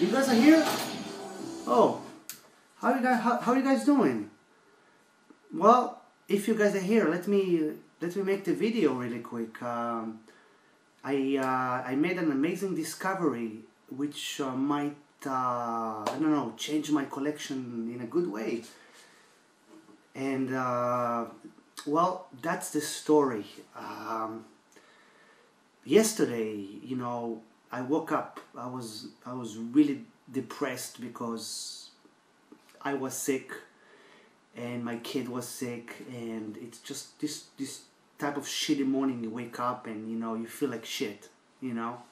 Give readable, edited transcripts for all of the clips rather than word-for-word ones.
You guys are here? Oh, how are you guys doing? Well, if you guys are here, let me make the video really quick. I made an amazing discovery which might I don't know, change my collection in a good way. And well, that's the story. Yesterday, you know, I woke up. I was really depressed because I was sick, and my kid was sick, and it's just this type of shitty morning. You wake up and you know you feel like shit, you know.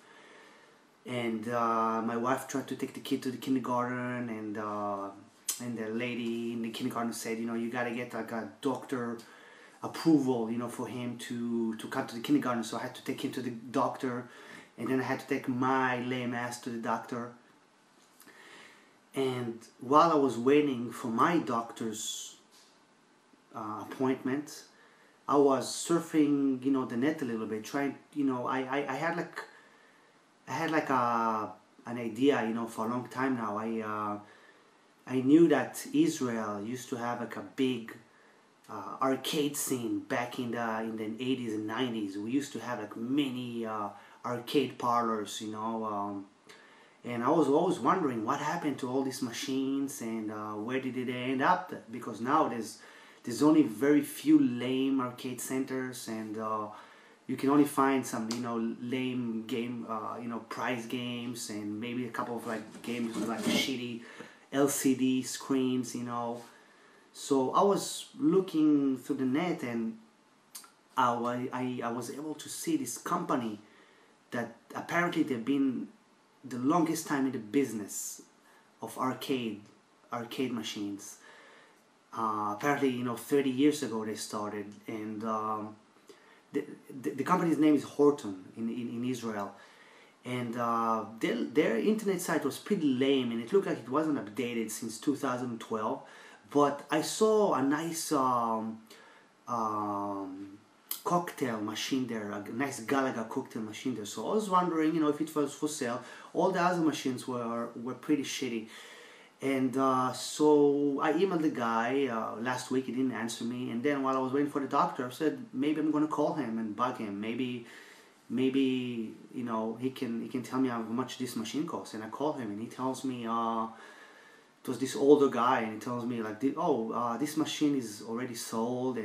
And my wife tried to take the kid to the kindergarten, and the lady in the kindergarten said, you know, you gotta get like a doctor approval, you know, for him to come to the kindergarten. So I had to take him to the doctor, and then I had to take my lame ass to the doctor. And while I was waiting for my doctor's appointment, I was surfing, you know, the net a little bit, trying, you know, I had like an idea, you know, for a long time now. I knew that Israel used to have like a big arcade scene back in the 80s and 90s. We used to have like many arcade parlors, you know, and I was always wondering what happened to all these machines, and where did it end up, because now there's only very few lame arcade centers, and you can only find some, you know, lame game, you know, prize games, and maybe a couple of like games with like shitty LCD screens, you know. So I was looking through the net, and I was able to see this company that apparently they've been the longest time in the business of arcade machines. Apparently, you know, 30 years ago they started, and the company's name is Horton in Israel, and their internet site was pretty lame, and it looked like it wasn't updated since 2012. But I saw a nice cocktail machine there, a nice Galaga cocktail machine there. So I was wondering, you know, if it was for sale. All the other machines were pretty shitty. And so I emailed the guy last week. He didn't answer me. And then while I was waiting for the doctor, I said maybe I'm gonna call him and bug him. Maybe you know he can tell me how much this machine costs. And I called him, and he tells me it was this older guy, and he tells me like, this machine is already sold,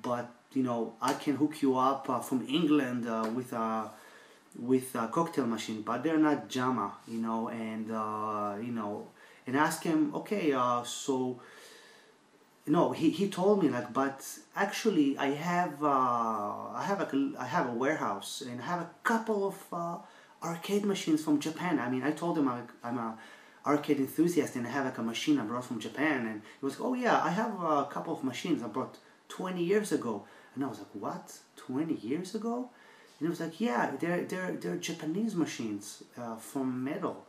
but you know I can hook you up from England with a cocktail machine, but they're not JAMA, you know, and you know. And ask him, okay, so, no, he told me like, but actually I have a warehouse, and I have a couple of arcade machines from Japan. I mean, I told him I'm a arcade enthusiast, and I have like a machine I brought from Japan, and he was like, oh yeah, I have a couple of machines I brought 20 years ago. And I was like, what, 20 years ago? And he was like, yeah, they're Japanese machines from metal.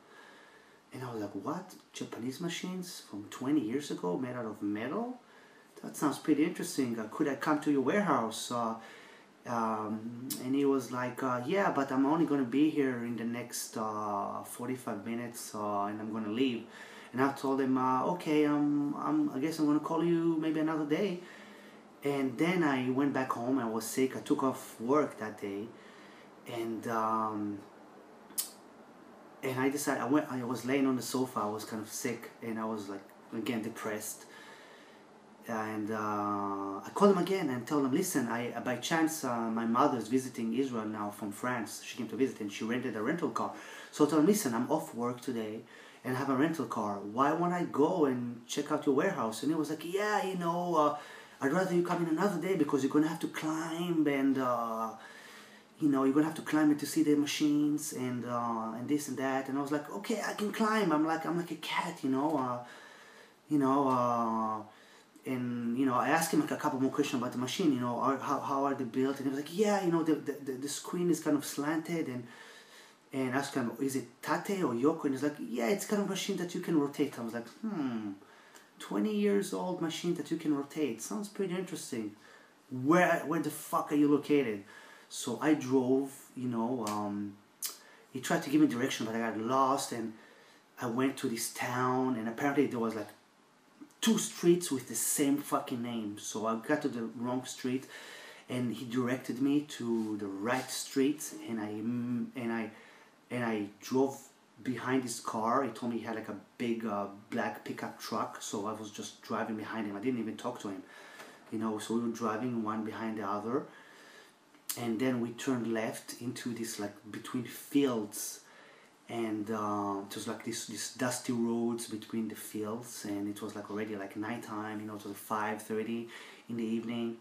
And I was like, what? Japanese machines from 20 years ago made out of metal? That sounds pretty interesting. Could I come to your warehouse? And he was like, yeah, but I'm only going to be here in the next 45 minutes and I'm going to leave. And I told him, okay, I guess I'm going to call you maybe another day. And then I went back home. I was sick. I took off work that day. And I decided, I was laying on the sofa, I was kind of sick, and I was like, again, depressed. And I called him again and told him, listen, by chance, my mother's visiting Israel now from France. She came to visit, and she rented a rental car. So I told him, listen, I'm off work today, and I have a rental car. Why won't I go and check out your warehouse? And he was like, yeah, you know, I'd rather you come in another day, because you're going to have to climb, and you know, you're gonna have to climb it to see the machines, and this and that. And I was like, okay, I can climb. I'm like a cat, you know, and you know, I asked him like a couple more questions about the machine, you know, how are they built? And he was like, yeah, you know, the screen is kind of slanted, and I asked him, is it tate or yoko? And he's like, yeah, it's kind of a machine that you can rotate. I was like, 20 years old machine that you can rotate. Sounds pretty interesting. Where the fuck are you located? So I drove, you know, he tried to give me direction, but I got lost, and I went to this town, and apparently there was like 2 streets with the same fucking name. So I got to the wrong street, and he directed me to the right street, and I drove behind his car. He told me he had like a big black pickup truck, so I was just driving behind him. I didn't even talk to him, you know. So we were driving one behind the other, and then we turned left into this like between fields, and it was like this dusty roads between the fields, and it was like already like nighttime, you know. It was 5:30 in the evening,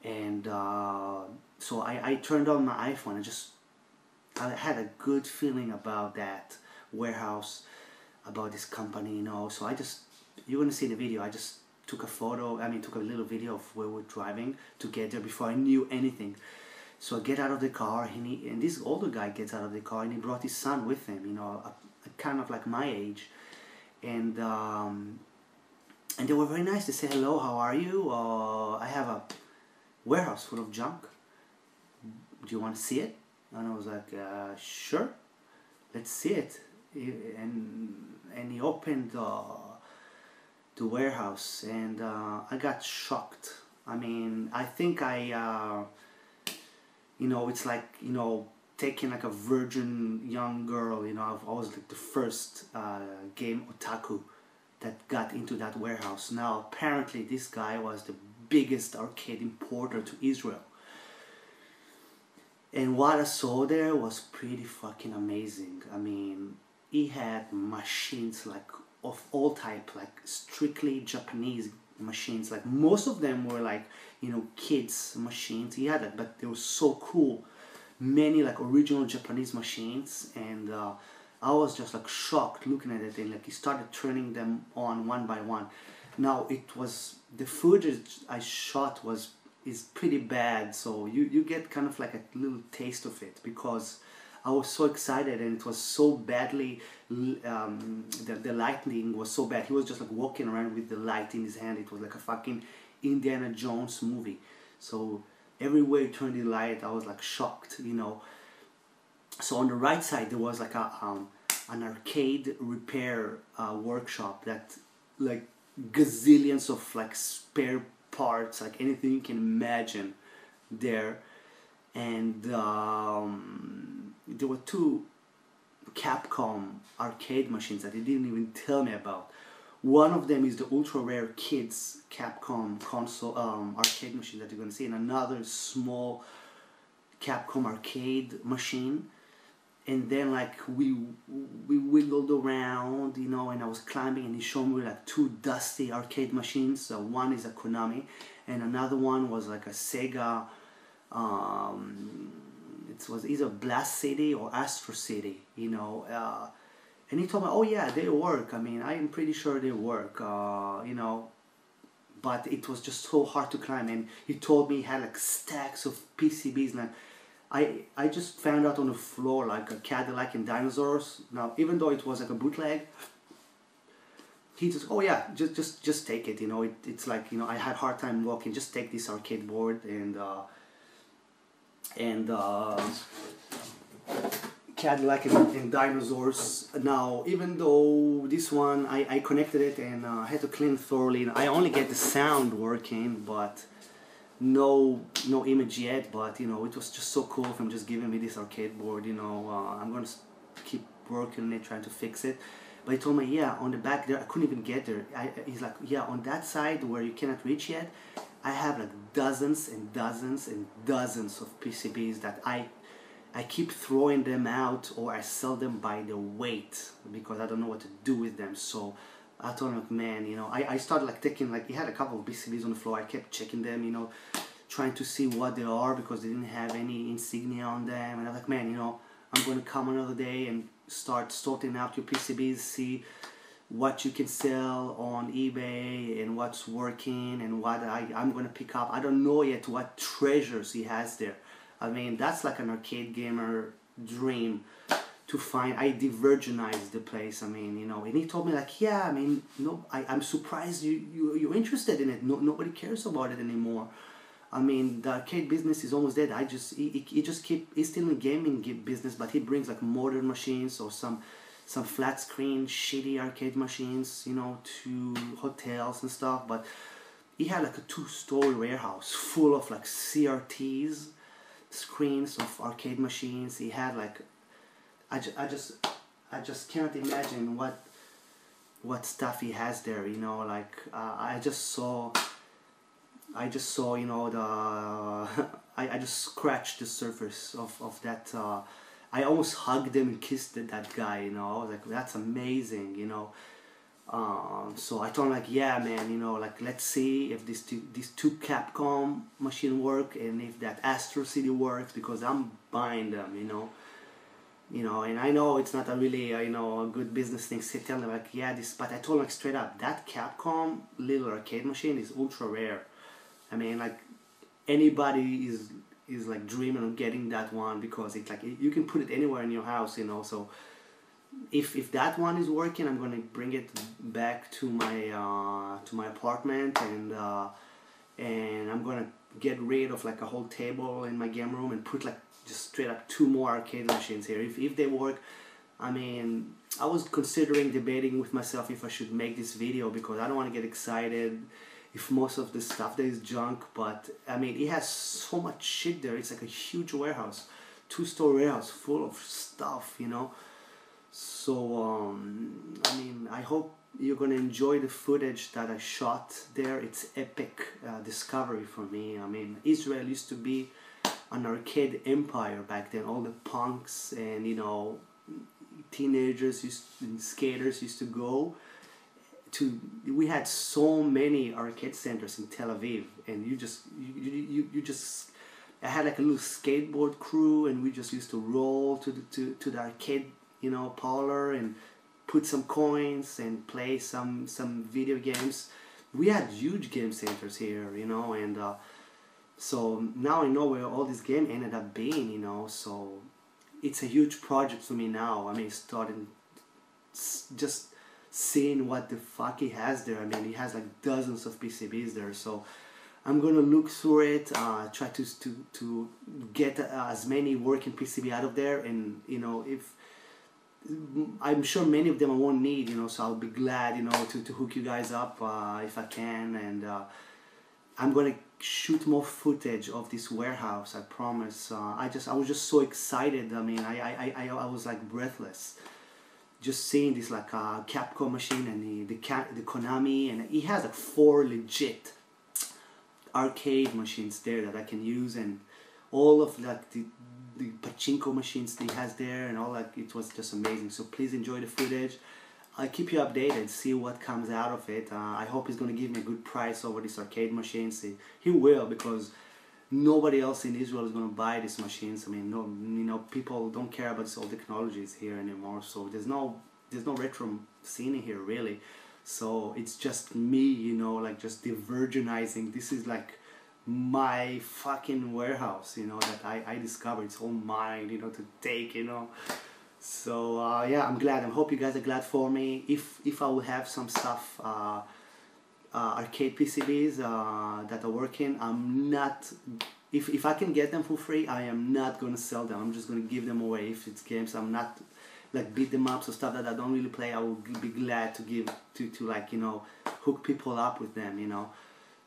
and so I turned on my iPhone. I had a good feeling about that warehouse, about this company, you know. So you're gonna see the video. I just took a little video of where we're driving to get there before I knew anything. So I get out of the car, and this older guy gets out of the car, and he brought his son with him, you know, kind of like my age, and they were very nice. They said, "Hello, how are you? I have a warehouse full of junk. Do you want to see it?" And I was like, "Sure, let's see it." And he opened the warehouse, and I got shocked. I mean, I think you know, it's like, you know, taking like a virgin young girl, you know. I was like the first game otaku that got into that warehouse. Now, apparently this guy was the biggest arcade importer to Israel. And what I saw there was pretty fucking amazing. I mean, he had machines like of all type, like strictly Japanese machines. Like most of them were like, you know, kids machines. He had it, but they were so cool. Many like original Japanese machines, and I was just like shocked looking at it. And like he started turning them on one by one. Now the footage I shot is pretty bad, so you get kind of like a little taste of it, because I was so excited, and it was so badly, the lighting was so bad. He was just like walking around with the light in his hand. It was like a fucking Indiana Jones movie. So everywhere he turned the light, I was like shocked, you know. So on the right side there was like an arcade repair workshop that like gazillions of like spare parts, like anything you can imagine there. And there were 2 Capcom arcade machines that they didn't even tell me about. One of them is the ultra rare kids Capcom console arcade machine that you're gonna see, and another small Capcom arcade machine. And then like we wiggled around, you know, and I was climbing, and he showed me like 2 dusty arcade machines. So one is a Konami, and another one was like a Sega. It was either Blast City or Astro City, you know. And he told me, "Oh yeah, they work. I mean, I am pretty sure they work, you know." But it was just so hard to climb. And he told me he had like stacks of PCBs, and I just found out on the floor like a Cadillac and dinosaurs. Now, even though it was like a bootleg, he just, "Oh yeah, just take it, you know. It's like, you know, I had a hard time walking. Just take this arcade board and Cadillac and dinosaurs." Now, even though this one, I connected it, and I had to clean it thoroughly. I only get the sound working, but no image yet. But, you know, it was just so cool of him just giving me this arcade board, you know. I'm going to keep working on it, trying to fix it. But he told me, yeah, on the back there, I couldn't even get there. He's like, "Yeah, on that side where you cannot reach yet, I have like dozens and dozens and dozens of PCBs that I keep throwing them out, or I sell them by the weight because I don't know what to do with them." So I told him, like, man, you know, I started like taking, like, he had a couple of PCBs on the floor. I kept checking them, you know, trying to see what they are, because they didn't have any insignia on them. And I was like, man, you know, I'm going to come another day and start sorting out your PCBs, see what you can sell on eBay and what's working and what I'm going to pick up. I don't know yet what treasures he has there. I mean, that's like an arcade gamer dream to find. I de-virginized the place, I mean, you know. And he told me, like, yeah, I mean, no, I'm surprised you're interested in it. Nobody cares about it anymore. I mean, the arcade business is almost dead. He's still in gaming business, but he brings like modern machines or some some flat screen shitty arcade machines, you know, to hotels and stuff. But he had like a 2-story warehouse full of like CRTs, screens of arcade machines. He had like, I just can't imagine what stuff he has there, you know. Like I just saw, you know, the I just scratched the surface of that. I almost hugged him and kissed that guy, you know. I was like, that's amazing, you know. So I told him like, yeah man, you know, like let's see if these two Capcom machine work and if that Astro City works, because I'm buying them, you know. And I know it's not a really you know, a good business thing. So tell them like, yeah, this, but I told him like straight up, that Capcom little arcade machine is ultra rare. I mean, like anybody is like dreaming of getting that one, because it's like you can put it anywhere in your house, you know. So if that one is working, I'm gonna bring it back to my apartment, and I'm gonna get rid of like a whole table in my game room and put like just straight up 2 more arcade machines here. If they work, I mean, I was considering debating with myself if I should make this video, because I don't want to get excited if most of the stuff there is junk. But I mean, it has so much shit there. It's like a huge warehouse, 2-story warehouse full of stuff, you know. So I mean, I hope you're gonna enjoy the footage that I shot there. It's epic discovery for me. I mean, Israel used to be an arcade empire back then. All the punks and, you know, teenagers and skaters used to go to. We had so many arcade centers in Tel Aviv, and you just I had like a little skateboard crew, and we just used to roll to the arcade, you know, parlor, and put some coins and play some video games. We had huge game centers here, you know. And so now I know where all this game ended up being, you know. So it's a huge project for me now. I mean, starting just seeing what the fuck he has there. I mean, he has like dozens of PCBs there. So I'm gonna look through it, try to get as many working PCB out of there. And, you know, if I'm sure many of them I won't need, you know, so I'll be glad, you know, to hook you guys up if I can. And I'm gonna shoot more footage of this warehouse, I promise. I was just so excited. I mean, I was like breathless just seeing this like Capcom machine, and the Konami, and he has like 4 legit arcade machines there that I can use, and all of like the pachinko machines that he has there, and all that. It was just amazing. So please enjoy the footage. I'll keep you updated, see what comes out of it. I hope he's going to give me a good price over these arcade machines. He will, because nobody else in Israel is going to buy these machines. I mean, no, you know, people don't care about this old technologies here anymore. So there's no retro scene here really. So it's just me, you know, like just de-virginizing. This is like my fucking warehouse, you know, that I discovered. It's all mine, you know, to take, you know. So yeah, I'm glad. I hope you guys are glad for me. If I will have some stuff, arcade PCBs that are working, I'm not. If I can get them for free, I am not gonna sell them. I'm just gonna give them away. If it's games, I'm not like beat them ups or stuff that I don't really play. I will be glad to give to like, you know, hook people up with them, you know.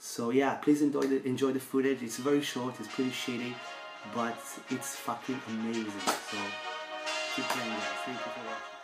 So yeah, please enjoy the footage. It's very short. It's pretty shitty, but it's fucking amazing. So keep playing, guys. Thank you for watching.